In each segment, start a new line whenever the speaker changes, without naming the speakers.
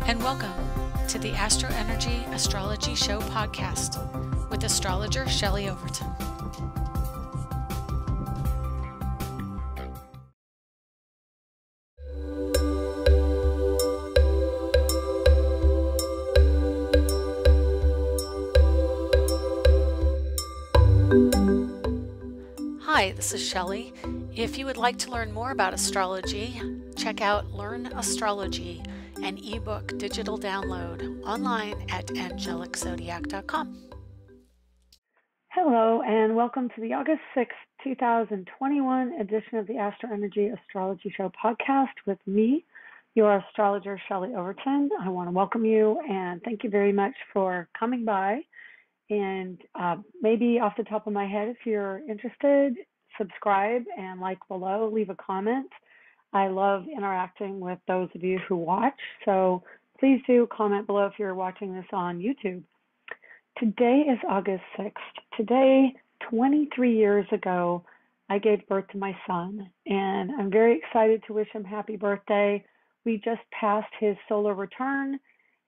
and welcome to the AstroEnergy Astrology Show podcast with Astrologer Shelley Overton. Hi, this is Shelley. If you would like to learn more about astrology, check out Learn Astrology, an ebook digital download online at angeliczodiac.com.
Hello, and welcome to the August 6th, 2021 edition of the AstroEnergy Astrology Show podcast with me, your astrologer, Shelley Overton. I want to welcome you and thank you very much for coming by. And maybe off the top of my head, if you're interested, subscribe and like below, leave a comment. I love interacting with those of you who watch, so please do comment below if you're watching this on YouTube. Today is August 6th. Today, 23 years ago, I gave birth to my son, and I'm very excited to wish him happy birthday. We just passed his solar return,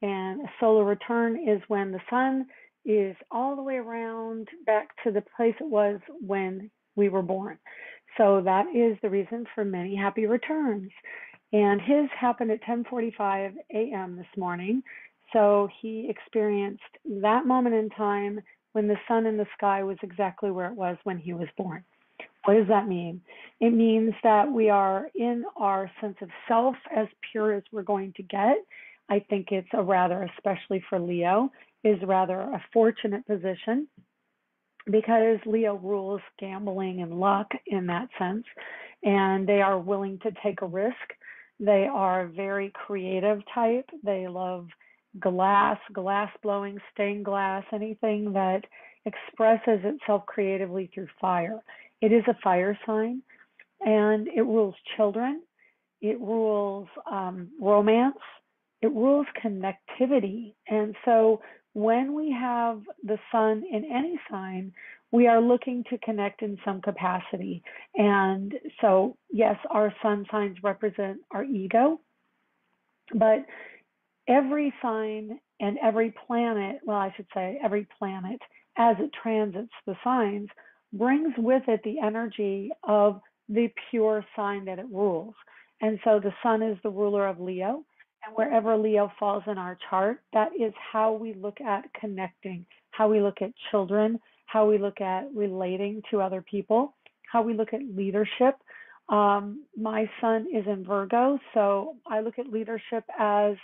and a solar return is when the sun is all the way around back to the place it was when we were born. So that is the reason for many happy returns. And his happened at 10:45 a.m. this morning. So he experienced that moment in time when the sun in the sky was exactly where it was when he was born. What does that mean? It means that we are in our sense of self as pure as we're going to get. I think it's a rather, especially for Leo, is rather a fortunate position because Leo rules gambling and luck in that sense, and they are willing to take a risk. They are a very creative type. They love glass blowing, stained glass, anything that expresses itself creatively through fire. It is a fire sign, and it rules children. It rules romance. It rules connectivity. And so when we have the sun in any sign, we are looking to connect in some capacity. And so, yes, our sun signs represent our ego, but every sign and every planet, well, I should say every planet, as it transits the signs, brings with it the energy of the pure sign that it rules. And so the sun is the ruler of Leo. And wherever Leo falls in our chart, that is how we look at connecting, how we look at children, how we look at relating to other people, how we look at leadership. My sun is in Virgo, so I look at leadership as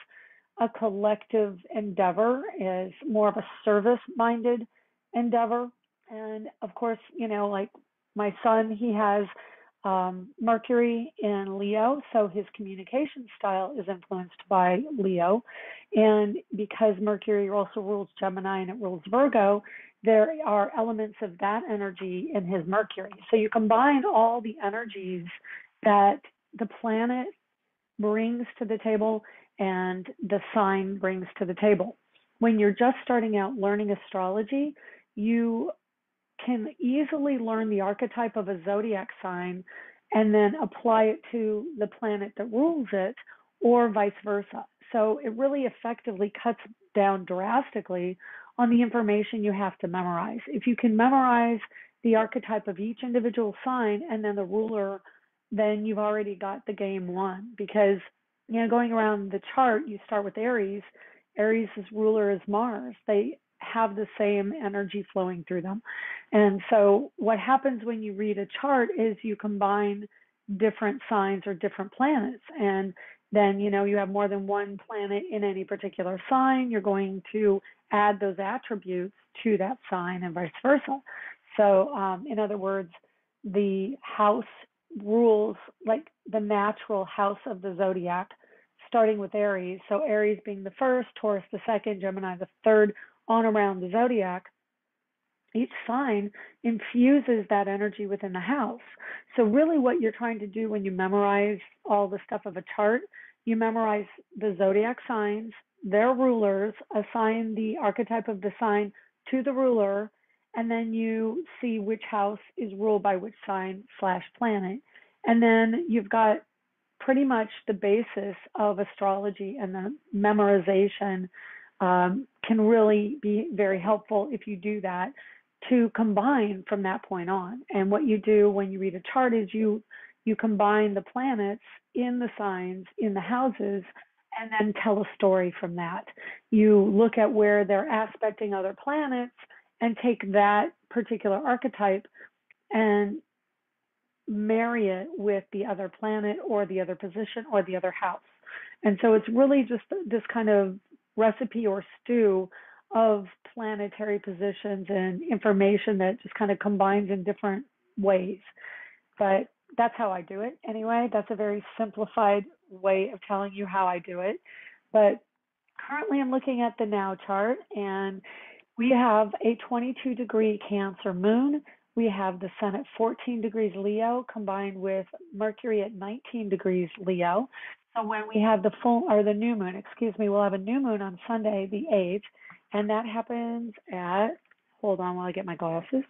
a collective endeavor, is more of a service-minded endeavor. And of course, you know, like my son, he has Mercury in Leo, so his communication style is influenced by Leo. And because Mercury also rules Gemini and it rules Virgo, there are elements of that energy in his Mercury. So you combine all the energies that the planet brings to the table and the sign brings to the table. When you're just starting out learning astrology, you can easily learn the archetype of a zodiac sign and then apply it to the planet that rules it, or vice versa. So it really effectively cuts down drastically on the information you have to memorize. If you can memorize the archetype of each individual sign and then the ruler, then you've already got the game won. Because, you know, going around the chart, you start with Aries. Aries' ruler is Mars. They have the same energy flowing through them. And so what happens when you read a chart is you combine different signs or different planets. And then, you know, you have more than one planet in any particular sign. You're going to add those attributes to that sign and vice versa. So in other words, the house rules like the natural house of the zodiac, starting with Aries. So Aries being the first, Taurus the second, Gemini the third, on around the zodiac. Each sign infuses that energy within the house. So really what you're trying to do when you memorize all the stuff of a chart, you memorize the zodiac signs, their rulers, assign the archetype of the sign to the ruler, and then you see which house is ruled by which sign / planet. And then you've got pretty much the basis of astrology, and the memorization can really be very helpful if you do that, to combine from that point on. And what you do when you read a chart is you combine the planets in the signs, in the houses, and then tell a story from that. You look at where they're aspecting other planets and take that particular archetype and marry it with the other planet or the other position or the other house. And so it's really just this kind of recipe or stew of planetary positions and information that just kind of combines in different ways. But that's how I do it anyway. That's a very simplified way of telling you how I do it. But currently I'm looking at the now chart, and we have a 22-degree Cancer moon. We have the sun at 14 degrees Leo combined with Mercury at 19 degrees Leo. So when we have the new moon, we'll have a new moon on Sunday, the 8th, and that happens at, hold on while I get my glasses,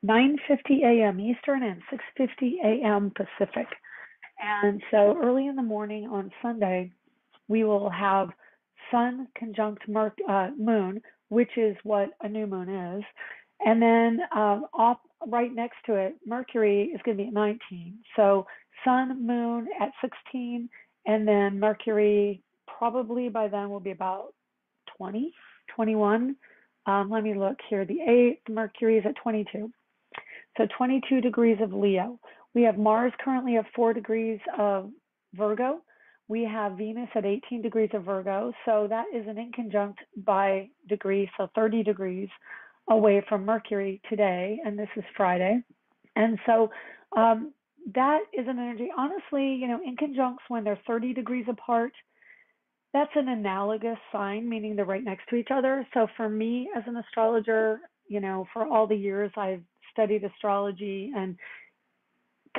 9:50 a.m. Eastern and 6:50 a.m. Pacific. And so early in the morning on Sunday, we will have Sun conjunct Moon, which is what a new moon is. And then off right next to it, Mercury is going to be at 19. So Sun, Moon at 16, and then Mercury probably by then will be about 20, 21. Let me look here. The 8th, Mercury is at 22. So 22 degrees of Leo. We have Mars currently at 4 degrees of Virgo. We have Venus at 18 degrees of Virgo. So that is an inconjunct by degree, so 30 degrees away from Mercury today, and this is Friday. And so that is an energy, honestly, inconjuncts when they're 30 degrees apart, that's an analogous sign, meaning they're right next to each other. So for me as an astrologer, for all the years I've studied astrology and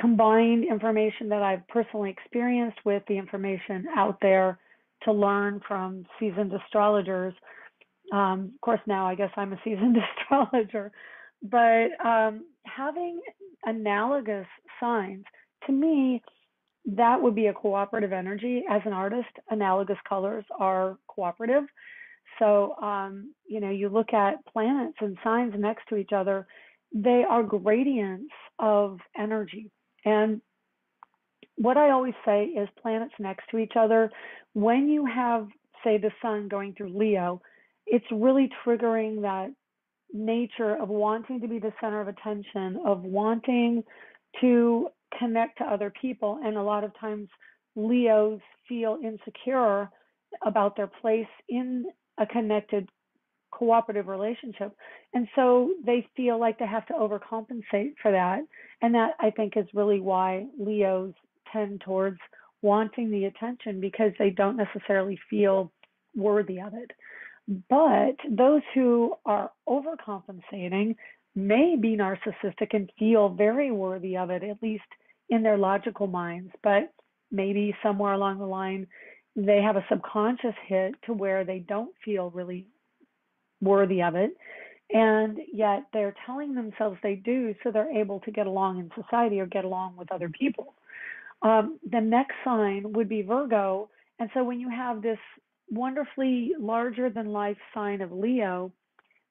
combined information that I've personally experienced with the information out there to learn from seasoned astrologers. Of course, now I guess I'm a seasoned astrologer, but having analogous signs, to me, that would be a cooperative energy. As an artist, analogous colors are cooperative. So, you look at planets and signs next to each other, they are gradients of energy. And what I always say is planets next to each other, when you have, say, the sun going through Leo, it's really triggering that nature of wanting to be the center of attention, of wanting to connect to other people. And a lot of times Leos feel insecure about their place in a connected cooperative relationship. And so they feel like they have to overcompensate for that. And that, I think, is really why Leos tend towards wanting the attention, because they don't necessarily feel worthy of it. But those who are overcompensating may be narcissistic and feel very worthy of it, at least in their logical minds. But maybe somewhere along the line, they have a subconscious hit to where they don't feel really worthy of it, and yet they're telling themselves they do, so they're able to get along in society or get along with other people. The next sign would be Virgo, and so when you have this wonderfully larger than life sign of Leo,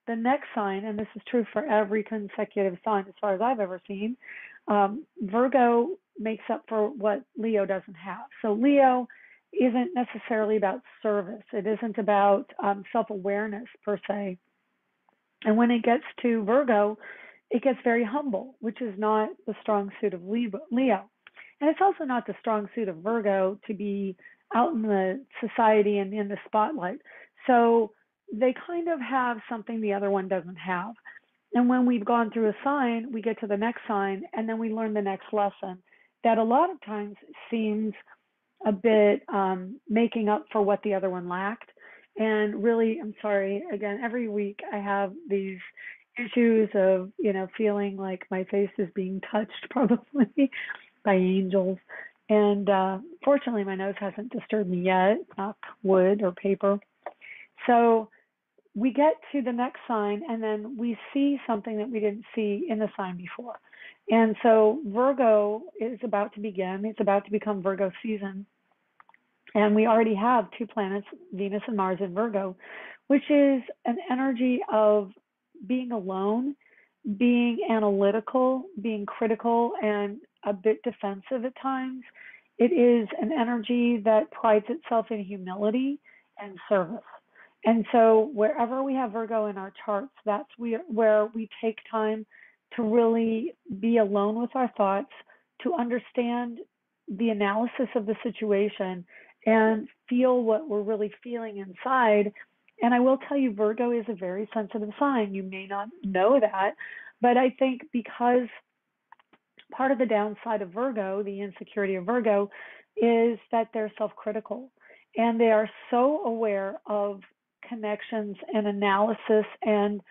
the next sign, and this is true for every consecutive sign as far as I've ever seen, Virgo makes up for what Leo doesn't have. So Leo isn't necessarily about service. It isn't about self-awareness per se. And when it gets to Virgo, it gets very humble, which is not the strong suit of Leo. And it's also not the strong suit of Virgo to be out in the society and in the spotlight. So they kind of have something the other one doesn't have. And when we've gone through a sign, we get to the next sign, and then we learn the next lesson that a lot of times seems a bit making up for what the other one lacked. And really, I'm sorry, again, every week I have these issues of, feeling like my face is being touched probably by angels. And fortunately, my nose hasn't disturbed me yet, knock wood or paper. So we get to the next sign, and then we see something that we didn't see in the sign before. And so Virgo is about to begin. It's about to become Virgo season. And we already have two planets, Venus and Mars in Virgo, which is an energy of being alone, being analytical, being critical, and a bit defensive at times. It is an energy that prides itself in humility and service. And so wherever we have Virgo in our charts, that's where we take time to really be alone with our thoughts, to understand the analysis of the situation and feel what we're really feeling inside. And I will tell you, Virgo is a very sensitive sign. You may not know that, but I think because part of the downside of Virgo, the insecurity of Virgo, is that they're self-critical and they are so aware of connections and analysis and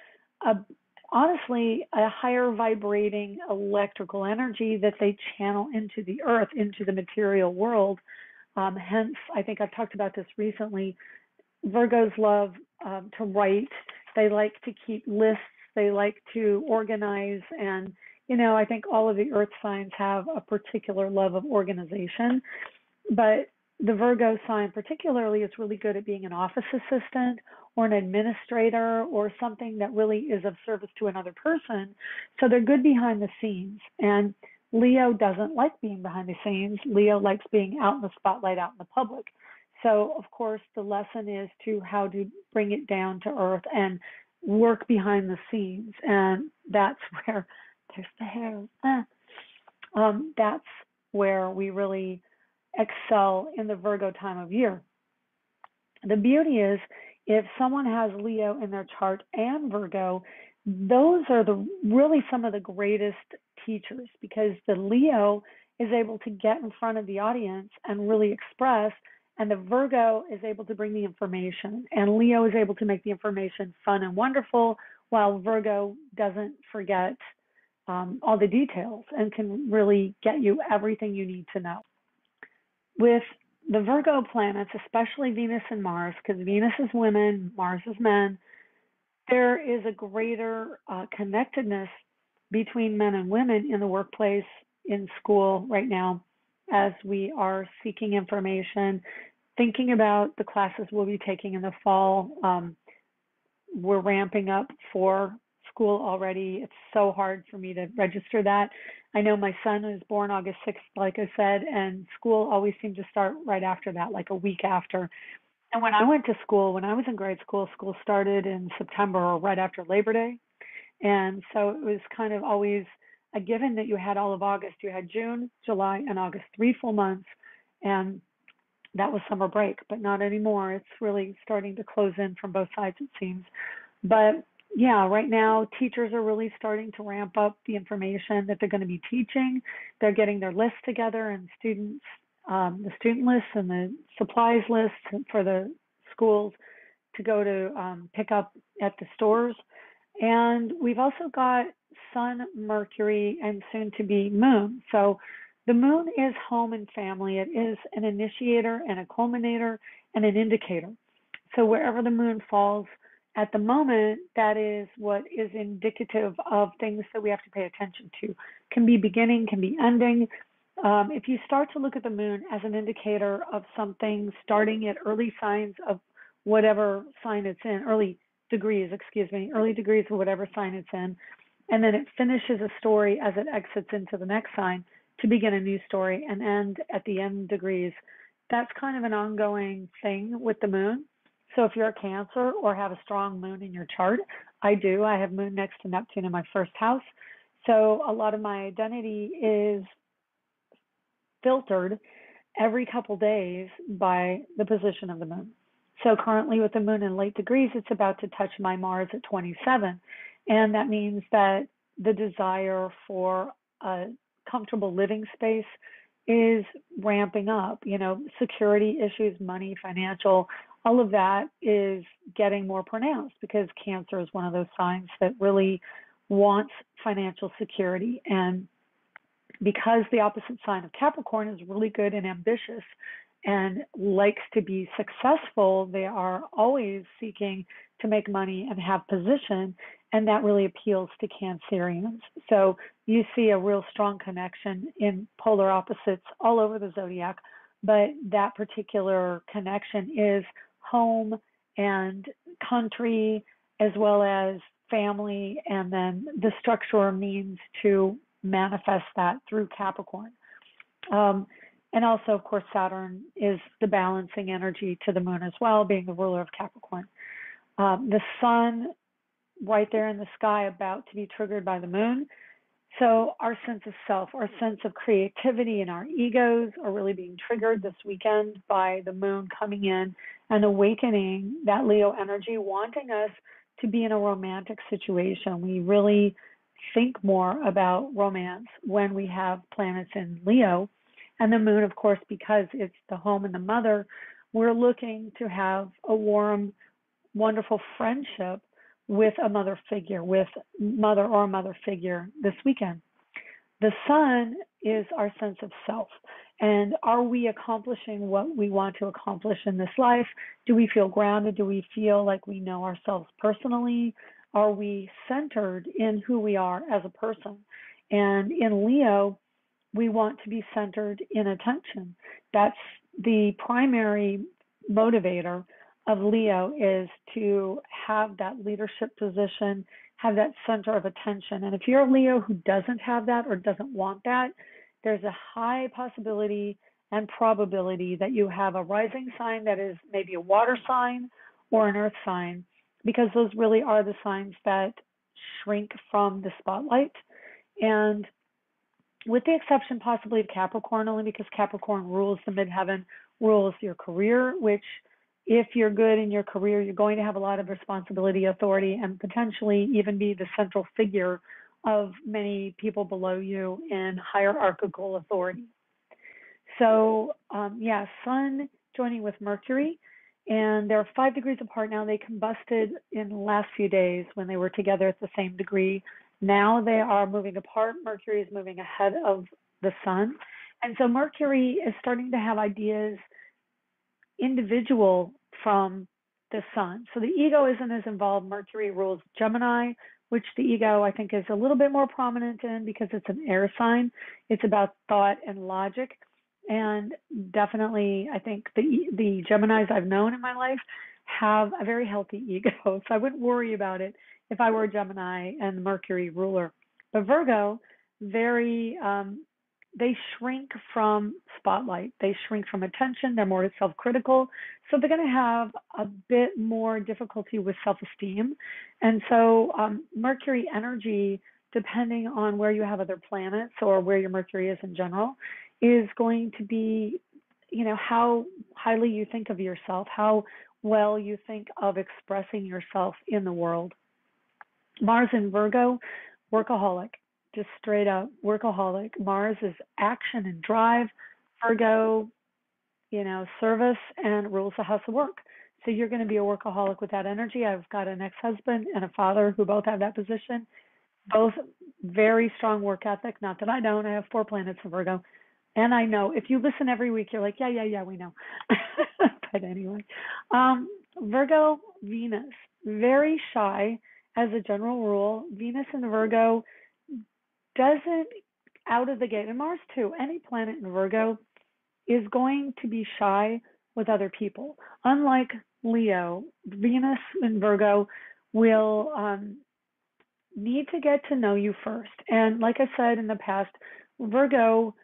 honestly a higher vibrating electrical energy that they channel into the earth, into the material world. Hence, I think I've talked about this recently, Virgos love to write. They like to keep lists. They like to organize. And, I think all of the earth signs have a particular love of organization. But the Virgo sign particularly is really good at being an office assistant or an administrator or something that really is of service to another person. So they're good behind the scenes. And Leo doesn't like being behind the scenes. Leo likes being out in the spotlight, out in the public. So, of course, the lesson is to how to bring it down to earth and work behind the scenes. And that's where, there's the hair. That's where we really excel in the Virgo time of year. The beauty is, if someone has Leo in their chart and Virgo, those are really some of the greatest teachers, because the Leo is able to get in front of the audience and really express, and the Virgo is able to bring the information, and Leo is able to make the information fun and wonderful, while Virgo doesn't forget all the details and can really get you everything you need to know. With the Virgo planets, especially Venus and Mars, because Venus is women, Mars is men, there is a greater connectedness between men and women in the workplace, in school right now, as we are seeking information, thinking about the classes we'll be taking in the fall. We're ramping up for school already. It's so hard for me to register that. I know my son was born August 6th, like I said, and school always seemed to start right after that, like a week after. And when I went to school, when I was in grade school, school started in September or right after Labor Day. And so it was kind of always a given that you had all of August. You had June, July, and August, 3 full months. And that was summer break, but not anymore. It's really starting to close in from both sides, it seems. But yeah, right now, teachers are really starting to ramp up the information that they're going to be teaching. They're getting their lists together, and students, the student lists and the supplies lists for the schools to go to pick up at the stores. And we've also got Sun, Mercury, and soon to be Moon. So the Moon is home and family. It is an initiator and a culminator and an indicator. So wherever the Moon falls at the moment, that is what is indicative of things that we have to pay attention to. Can be beginning, can be ending. If you start to look at the Moon as an indicator of something starting at early signs of whatever sign it's in, early degrees of whatever sign it's in, and then it finishes a story as it exits into the next sign to begin a new story and end at the end degrees. That's kind of an ongoing thing with the Moon. So if you're a Cancer or have a strong Moon in your chart, I do. I have Moon next to Neptune in my first house. So a lot of my identity is filtered every couple days by the position of the Moon. So currently with the Moon in late degrees, it's about to touch my Mars at 27. And that means that the desire for a comfortable living space is ramping up. Security issues, money, financial, all of that is getting more pronounced because Cancer is one of those signs that really wants financial security. And because the opposite sign of Capricorn is really good and ambitious and likes to be successful, they are always seeking to make money and have position. and that really appeals to Cancerians. So you see a real strong connection in polar opposites all over the zodiac, but that particular connection is home and country, as well as family, and then the structure or means to manifest that through Capricorn. And also, of course, Saturn is the balancing energy to the moon as well, being the ruler of Capricorn. The sun right there in the sky about to be triggered by the moon. So our sense of self, our sense of creativity and our egos are really being triggered this weekend by the moon coming in and awakening that Leo energy, wanting us to be in a romantic situation. We really think more about romance when we have planets in Leo. And the moon, of course, because it's the home and the mother, we're looking to have a warm, wonderful friendship with a mother figure, with mother or mother figure this weekend. The sun is our sense of self. And are we accomplishing what we want to accomplish in this life? Do we feel grounded? Do we feel like we know ourselves personally? Are we centered in who we are as a person? And in Leo, we want to be centered in attention. That's the primary motivator of Leo, is to have that leadership position, have that center of attention. And if you're a Leo who doesn't have that or doesn't want that, there's a high possibility and probability that you have a rising sign that is maybe a water sign or an earth sign, because those really are the signs that shrink from the spotlight. And with the exception possibly of Capricorn, only because Capricorn rules the midheaven, rules your career, which if you're good in your career, you're going to have a lot of responsibility, authority, and potentially even be the central figure of many people below you in hierarchical authority. So, Sun joining with Mercury, and they're 5 degrees apart now. They combusted in the last few days when they were together at the same degree. Now they are moving apart. Mercury is moving ahead of the sun. And so Mercury is starting to have ideas individual from the sun. So the ego isn't as involved. Mercury rules Gemini, which the ego, I think, is a little bit more prominent in because it's an air sign. It's about thought and logic. And definitely, I think the Geminis I've known in my life have a very healthy ego. So I wouldn't worry about it if I were a Gemini and the Mercury ruler. But Virgo, they shrink from spotlight. They shrink from attention. They're more self-critical. So they're going to have a bit more difficulty with self-esteem. And so Mercury energy, depending on where you have other planets or where your Mercury is in general, is going to be, how highly you think of yourself, how well you think of expressing yourself in the world. Mars in Virgo, workaholic, just straight up workaholic. Mars is action and drive. Virgo, service and rules the house of work. So you're going to be a workaholic with that energy. I've got an ex-husband and a father who both have that position. Both very strong work ethic. Not that I don't. I have 4 planets in Virgo. And I know if you listen every week, you're like, yeah, we know. But anyway, Virgo, Venus, very shy as a general rule. Venus in Virgo doesn't, out of the gate, and Mars too, any planet in Virgo is going to be shy with other people. Unlike Leo, Venus in Virgo will need to get to know you first. And like I said in the past, Virgo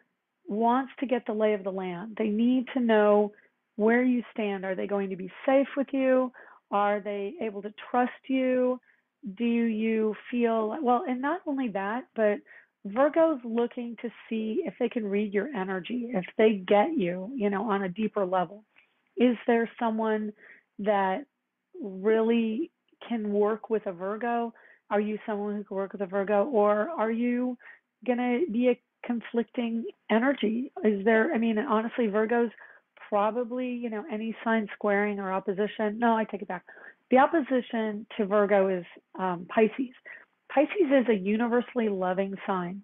wants to get the lay of the land. They need to know where you stand. Are they going to be safe with you? Are they able to trust you? Do you feel, well, and not only that, but Virgo's looking to see if they can read your energy, if they get you, on a deeper level. Is there someone that really can work with a Virgo? Are you someone who can work with a Virgo? Or are you going to be a conflicting energy? Is there, honestly, Virgo's probably, any sign squaring or opposition. No, I take it back. The opposition to Virgo is Pisces. Pisces is a universally loving sign.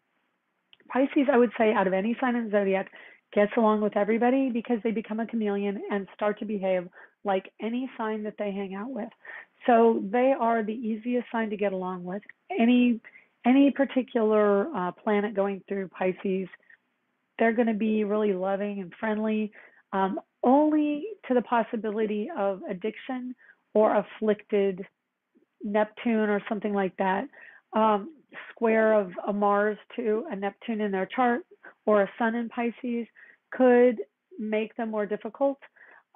Pisces, I would say, out of any sign in the zodiac, gets along with everybody because they become a chameleon and start to behave like any sign that they hang out with. So they are the easiest sign to get along with. Any particular planet going through Pisces, they're going to be really loving and friendly, only to the possibility of addiction or afflicted Neptune or something like that. Square of a Mars to a Neptune in their chart or a Sun in Pisces could make them more difficult.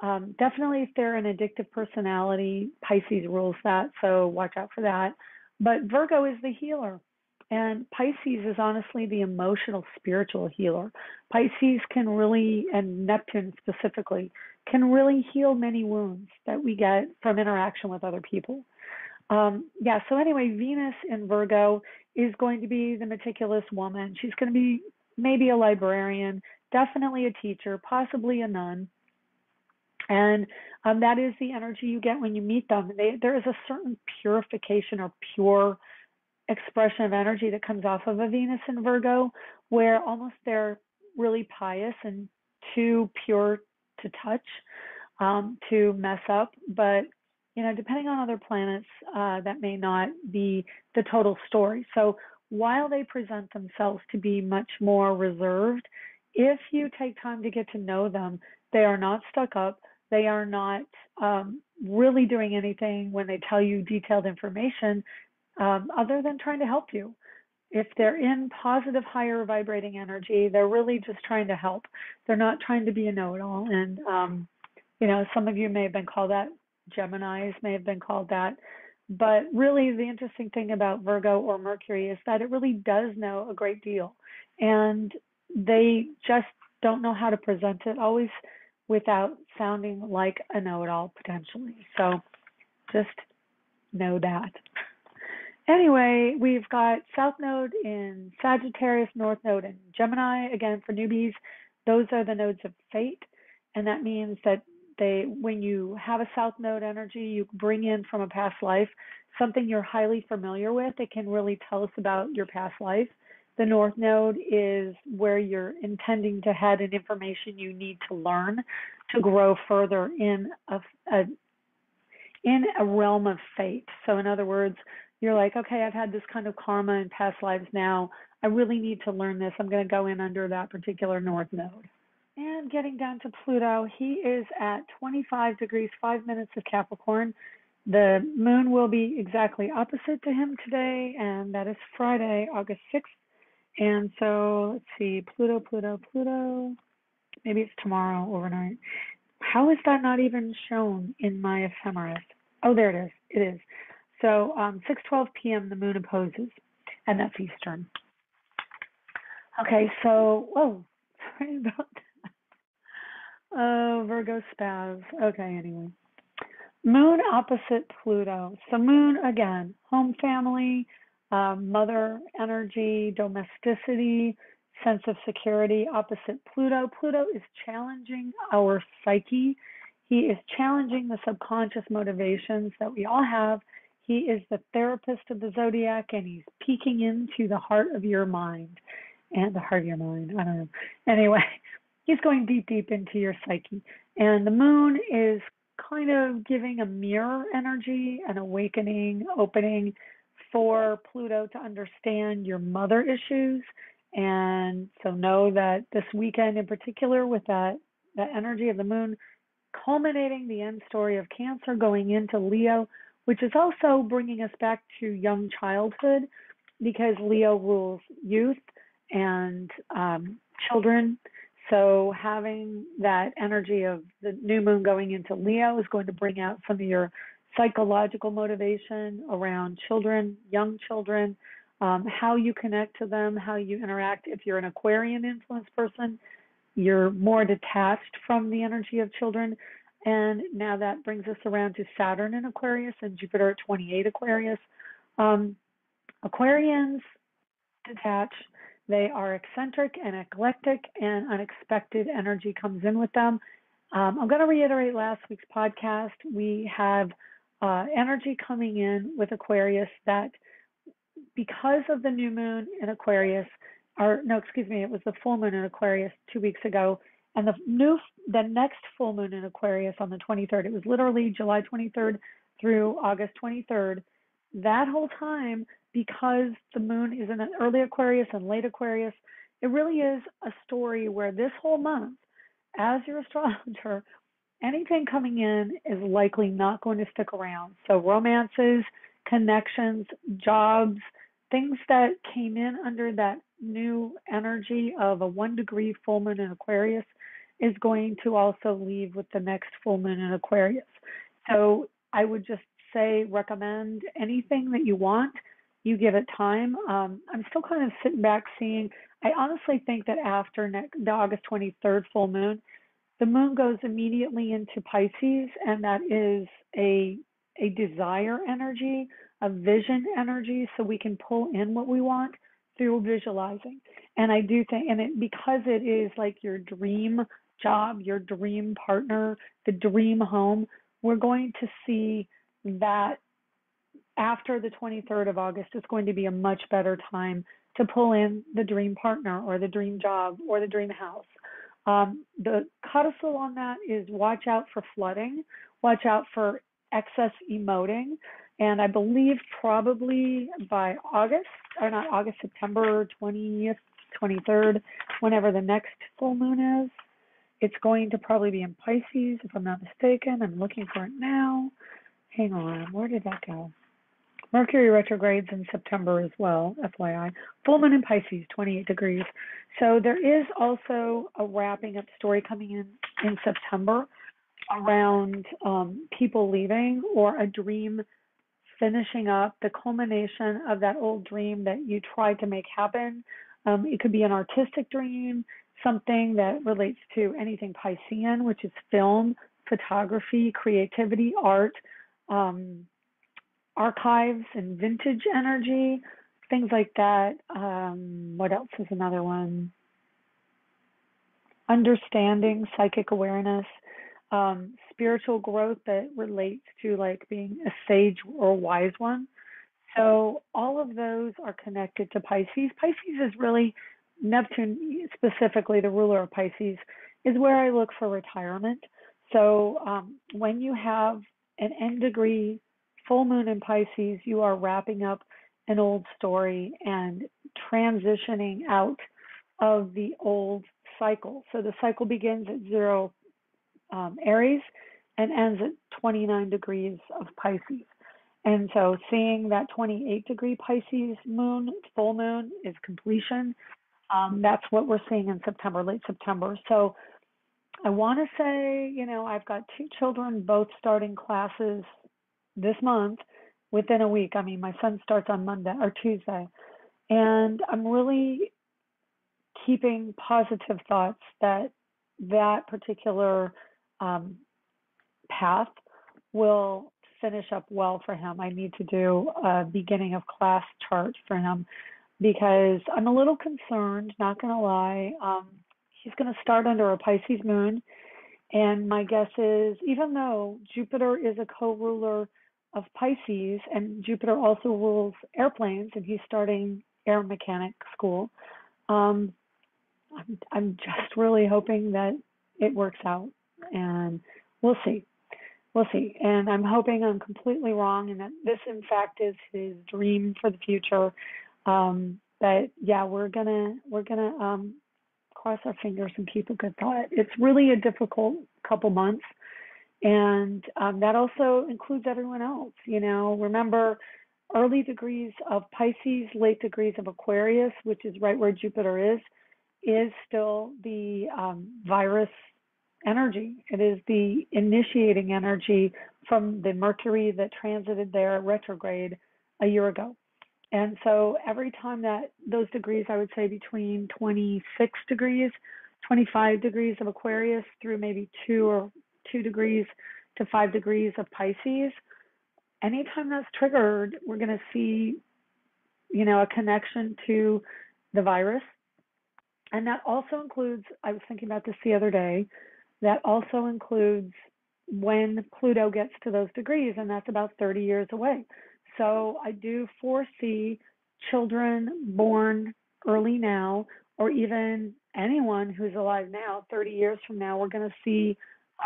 Definitely if they're an addictive personality, Pisces rules that, so watch out for that. But Virgo is the healer, and Pisces is honestly the emotional, spiritual healer. Pisces can really, and Neptune specifically, can really heal many wounds that we get from interaction with other people. So anyway, Venus in Virgo is going to be the meticulous woman. She's going to be maybe a librarian, definitely a teacher, possibly a nun. And that is the energy you get when you meet them. There is a certain purification or pure expression of energy that comes off of a Venus in Virgo, where almost they're really pious and too pure to touch, to mess up. But depending on other planets, that may not be the total story. So while they present themselves to be much more reserved, if you take time to get to know them, they are not stuck up. They are not really doing anything when they tell you detailed information, other than trying to help you. If they're in positive, higher vibrating energy, they're really just trying to help. They're not trying to be a know-it-all. And, some of you may have been called that. Geminis may have been called that. But really, the interesting thing about Virgo or Mercury is that it really does know a great deal. And they just don't know how to present it always without sounding like a know-it-all potentially. So just know that. Anyway, we've got South Node in Sagittarius, North Node in Gemini. Again, for newbies, those are the nodes of fate. And that means that when you have a South Node energy, you bring in from a past life something you're highly familiar with. It can really tell us about your past life. The North Node is where you're intending to head and information you need to learn to grow further in a realm of fate. So in other words, you're like, okay, I've had this kind of karma in past lives now. I really need to learn this. I'm going to go in under that particular North Node. And getting down to Pluto, he is at 25 degrees, 5 minutes of Capricorn. The moon will be exactly opposite to him today, and that is Friday, August 6th. And so let's see, Pluto. Maybe it's tomorrow overnight. How is that not even shown in my ephemeris? Oh, there it is. It is. So 6:12 p.m. the moon opposes, and that's Eastern. Okay, so sorry about that. Oh, Virgo spaz. Okay, anyway. Moon opposite Pluto. So moon again, home family, mother energy, domesticity, sense of security, opposite Pluto. Pluto is challenging our psyche. He is challenging the subconscious motivations that we all have. He is the therapist of the zodiac, and he's peeking into the heart of your mind. And the heart of your mind, I don't know. Anyway, he's going deep into your psyche. And the moon is kind of giving a mirror energy, an awakening, opening for Pluto to understand your mother issues. And so know that this weekend in particular, with that energy of the moon culminating the end story of Cancer going into Leo, which is also bringing us back to young childhood, because Leo rules youth and children. So having that energy of the new moon going into Leo is going to bring out some of your psychological motivation around children, young children, how you connect to them, how you interact. If you're an Aquarian influence person, you're more detached from the energy of children. And now that brings us around to Saturn in Aquarius and Jupiter at 28 Aquarius. Aquarians detach. They are eccentric and eclectic, and unexpected energy comes in with them. I'm going to reiterate last week's podcast. We have energy coming in with Aquarius that, because of the new moon in Aquarius, it was the full moon in Aquarius 2 weeks ago, and the next full moon in Aquarius on the 23rd. It was literally July 23rd. through August 23rd. That whole time, because the moon is in an early Aquarius and late Aquarius, it really is a story where this whole month, as your astrologer, anything coming in is likely not going to stick around. So romances, connections, jobs, things that came in under that new energy of a 1 degree full moon in Aquarius is going to also leave with the next full moon in Aquarius. So I would just say recommend anything that you want. You give it time. I'm still kind of sitting back seeing. I honestly think that after the August 23rd full moon, the moon goes immediately into Pisces, and that is a desire energy, a vision energy, so we can pull in what we want through visualizing. And I do think, because it is like your dream job, your dream partner, the dream home, we're going to see that after the 23rd of August, it's going to be a much better time to pull in the dream partner or the dream job or the dream house. The codicil on that is watch out for flooding, watch out for excess emoting, and I believe probably by September 20th, 23rd, whenever the next full moon is, it's going to probably be in Pisces, if I'm not mistaken. I'm looking for it now. Hang on, where did that go? Mercury retrogrades in September as well, FYI. Full moon in Pisces, 28 degrees. So there is also a wrapping up story coming in September around people leaving or a dream finishing up, the culmination of that old dream that you tried to make happen. It could be an artistic dream, something that relates to anything Piscean, which is film, photography, creativity, art, archives and vintage energy, things like that. What else is another one? Understanding, psychic awareness, spiritual growth that relates to like being a sage or a wise one. So all of those are connected to Pisces. Pisces is really, Neptune specifically, the ruler of Pisces, is where I look for retirement. So when you have an N degree full moon in Pisces, you are wrapping up an old story and transitioning out of the old cycle. So the cycle begins at 0 Aries and ends at 29 degrees of Pisces. And so seeing that 28 degree Pisces moon, full moon, is completion. That's what we're seeing in September, late September. So I want to say, I've got 2 children, both starting classes this month within a week. I mean, my son starts on Monday or Tuesday. And I'm really keeping positive thoughts that particular path will finish up well for him. I need to do a beginning of class chart for him because I'm a little concerned, not going to lie. He's going to start under a Pisces moon. And my guess is, even though Jupiter is a co-ruler of Pisces, and Jupiter also rules airplanes, and he's starting air mechanic school, I'm just really hoping that it works out, and we'll see. And I'm hoping I'm completely wrong, and that this, in fact, is his dream for the future. But yeah, we're gonna cross our fingers and keep a good thought. It's really a difficult couple months, and that also includes everyone else. Remember, early degrees of Pisces, late degrees of Aquarius, which is right where Jupiter is still the virus energy. It is the initiating energy from the Mercury that transited there retrograde a year ago. And so every time that those degrees, I would say between 26 degrees, 25 degrees of Aquarius through maybe 2 degrees to 5 degrees of Pisces, anytime that's triggered, we're going to see, a connection to the virus. And that also includes, I was thinking about this the other day, that also includes when Pluto gets to those degrees, and that's about 30 years away. So I do foresee children born early now, or even anyone who's alive now, 30 years from now, we're going to see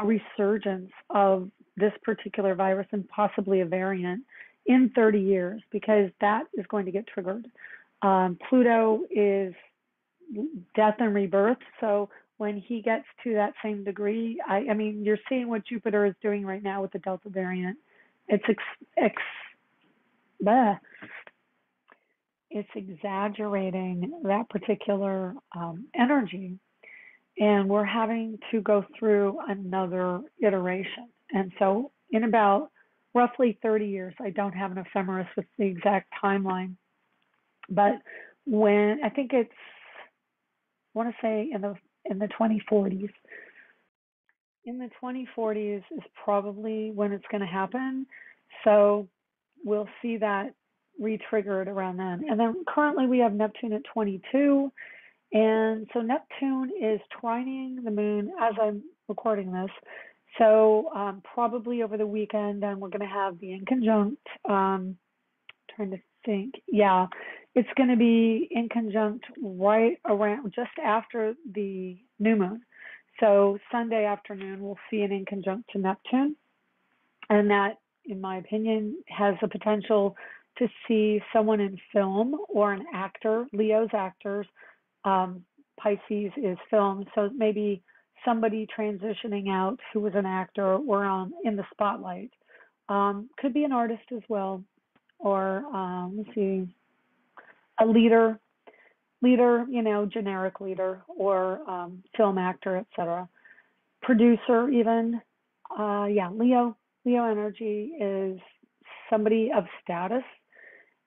a resurgence of this particular virus and possibly a variant in 30 years, because that is going to get triggered. Pluto is death and rebirth. So when he gets to that same degree, I mean, you're seeing what Jupiter is doing right now with the Delta variant. It's it's exaggerating that particular energy, and we're having to go through another iteration. And so in about roughly 30 years, I don't have an ephemeris with the exact timeline, but when I think it's, I want to say in the 2040s. In the 2040s is probably when it's going to happen. So we'll see that re-triggered around then. And then currently we have Neptune at 22. And so Neptune is trining the moon as I'm recording this. So probably over the weekend, then we're going to have the inconjunct. Trying to think. Yeah, it's going to be inconjunct right around just after the new moon. So Sunday afternoon, we'll see an inconjunct to Neptune. And that, in my opinion, has the potential to see someone in film or an actor. Leo's actors. Pisces is film. So maybe somebody transitioning out who was an actor or in the spotlight. Could be an artist as well. Or, let's see, a leader, generic leader, or film actor, etc. Producer even. Leo energy is somebody of status,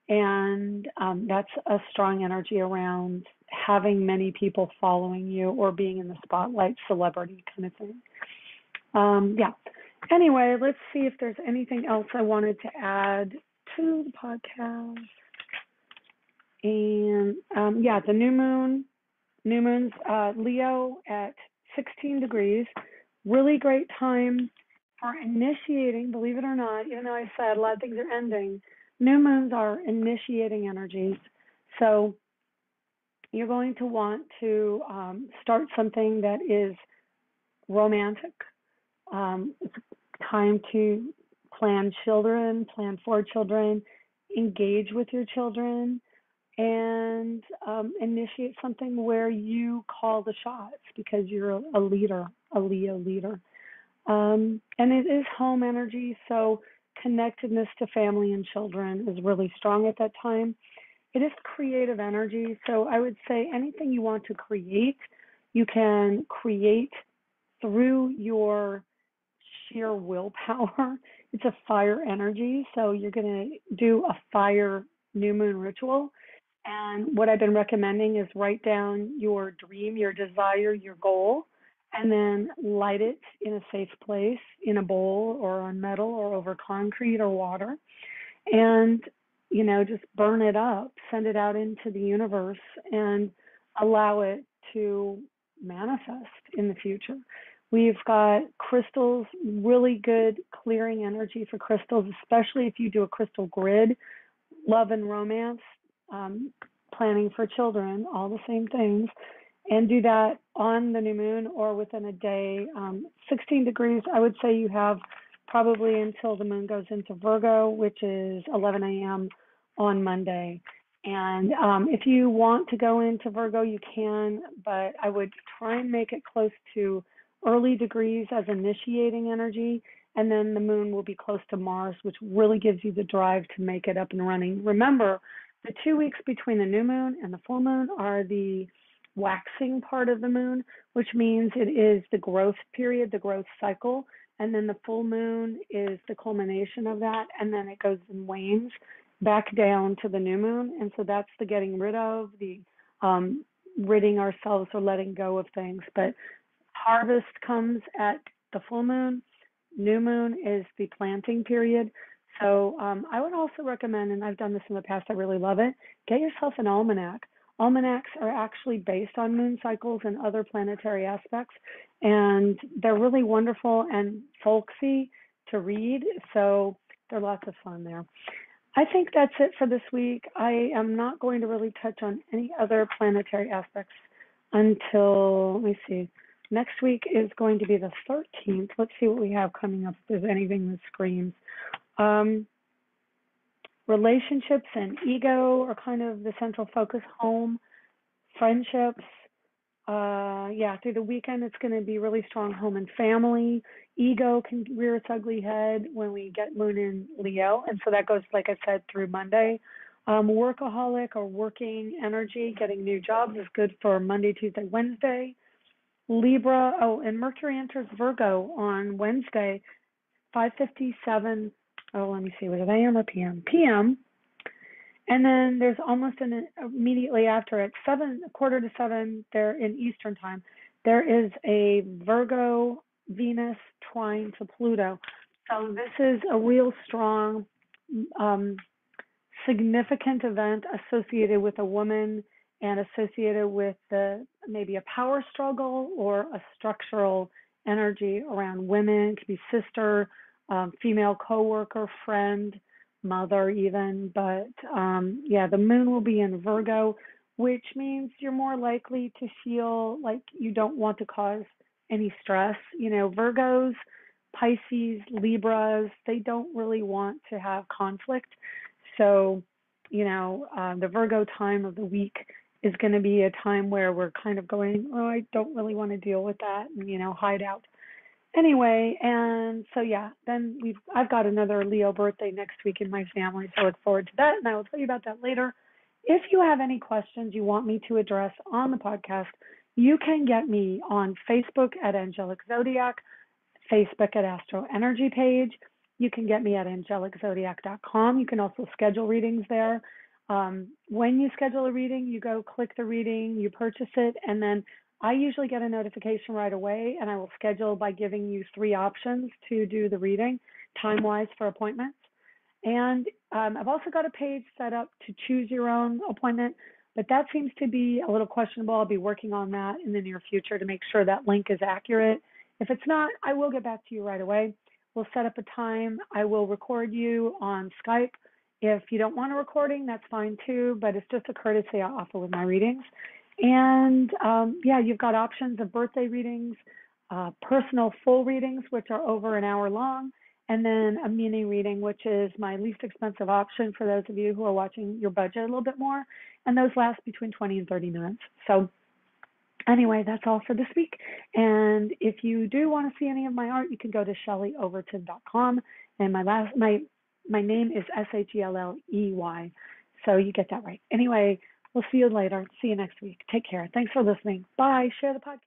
and that's a strong energy around having many people following you or being in the spotlight, celebrity kind of thing. Anyway, let's see if there's anything else I wanted to add to the podcast. And the new moon's Leo at 16 degrees. Really great time for initiating, believe it or not, even though I said a lot of things are ending, new moons are initiating energies. So you're going to want to start something that is romantic. It's time to plan for children, engage with your children, and initiate something where you call the shots because you're a leader, a Leo leader. And it is home energy, so connectedness to family and children is really strong at that time. It is creative energy, so I would say anything you want to create, you can create through your sheer willpower. It's a fire energy, so you're going to do a fire new moon ritual. And what I've been recommending is write down your dream, your desire, your goal, and then light it in a safe place, in a bowl or on metal or over concrete or water. And, just burn it up, send it out into the universe, and allow it to manifest in the future. We've got crystals, really good clearing energy for crystals, especially if you do a crystal grid, love and romance, planning for children, all the same things, and do that on the new moon or within a day. 16 degrees, I would say you have probably until the moon goes into Virgo, which is 11 a.m. on Monday. And if you want to go into Virgo, you can, but I would try and make it close to early degrees as initiating energy, and then the moon will be close to Mars, which really gives you the drive to make it up and running. Remember, the 2 weeks between the new moon and the full moon are the waxing part of the moon, which means it is the growth period, the growth cycle, and then the full moon is the culmination of that, and then it goes in wanes back down to the new moon. And so that's the getting rid of, the ridding ourselves or letting go of things. But harvest comes at the full moon. New moon is the planting period. So I would also recommend, and I've done this in the past, I really love it, get yourself an almanac. Almanacs are actually based on moon cycles and other planetary aspects, and they're really wonderful and folksy to read, so they're lots of fun there. I think that's it for this week. I am not going to really touch on any other planetary aspects until, let me see, Next week is going to be the 13th. Let's see what we have coming up, if there's anything that screams. Relationships and ego are kind of the central focus. Home, friendships. Through the weekend, it's going to be really strong. Home and family. Ego can rear its ugly head when we get Moon in Leo. And so that goes, like I said, through Monday. Workaholic or working energy, getting new jobs is good for Monday, Tuesday, Wednesday. Libra, and Mercury enters Virgo on Wednesday, 5:57. Let me see, was it AM or PM? PM. And then there's almost immediately after at 7:15 there in Eastern time, there is a Virgo Venus trine to Pluto. So this is a real strong, significant event associated with a woman and associated with maybe a power struggle or a structural energy around women. It could be sister, female coworker, friend, mother even. But the moon will be in Virgo, which means you're more likely to feel like you don't want to cause any stress. Virgos, Pisces, Libras, they don't really want to have conflict. So, the Virgo time of the week is going to be a time where we're kind of going, I don't really want to deal with that, and, hide out. Anyway, and so, then I've got another Leo birthday next week in my family, so I look forward to that, and I will tell you about that later. If you have any questions you want me to address on the podcast, you can get me on Facebook at Angelic Zodiac, Facebook at Astro Energy page. You can get me at angeliczodiac.com. You can also schedule readings there. When you schedule a reading, you go click the reading, you purchase it, and then I usually get a notification right away, and I will schedule by giving you 3 options to do the reading, time-wise for appointments. And I've also got a page set up to choose your own appointment, but that seems to be a little questionable. I'll be working on that in the near future to make sure that link is accurate. If it's not, I will get back to you right away. We'll set up a time. I will record you on Skype. If you don't want a recording, that's fine too, but it's just a courtesy I offer with my readings. And you've got options of birthday readings, personal full readings, which are over an hour long, and then a mini reading, which is my least expensive option for those of you who are watching your budget a little bit more. And those last between 20 and 30 minutes. So anyway, that's all for this week. And if you do want to see any of my art, you can go to ShelleyOverton.com. And my name is Shelley. So you get that right. Anyway, we'll see you later. See you next week. Take care. Thanks for listening. Bye. Share the podcast.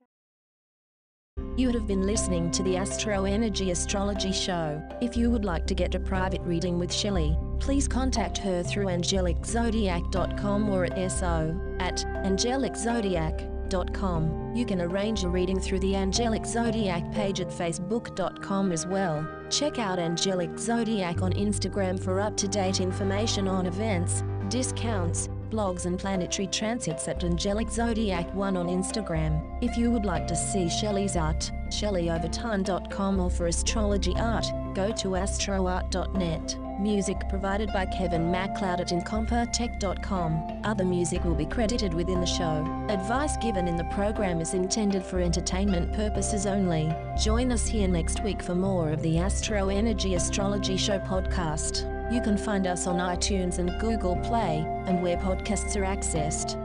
You have been listening to the Astro Energy Astrology Show. If you would like to get a private reading with Shelley, please contact her through angeliczodiac.com or at so@angeliczodiac.com. You can arrange a reading through the Angelic Zodiac page at facebook.com as well. Check out Angelic Zodiac on Instagram for up-to-date information on events, discounts, blogs and planetary transits at Angelic Zodiac 1 on Instagram. If you would like to see Shelley's art, ShelleyOverton.com, or for astrology art, go to astroart.net. Music provided by Kevin MacLeod at incompetech.com. Other music will be credited within the show. Advice given in the program is intended for entertainment purposes only. Join us here next week for more of the Astro Energy Astrology Show podcast. You can find us on iTunes and Google Play, and where podcasts are accessed.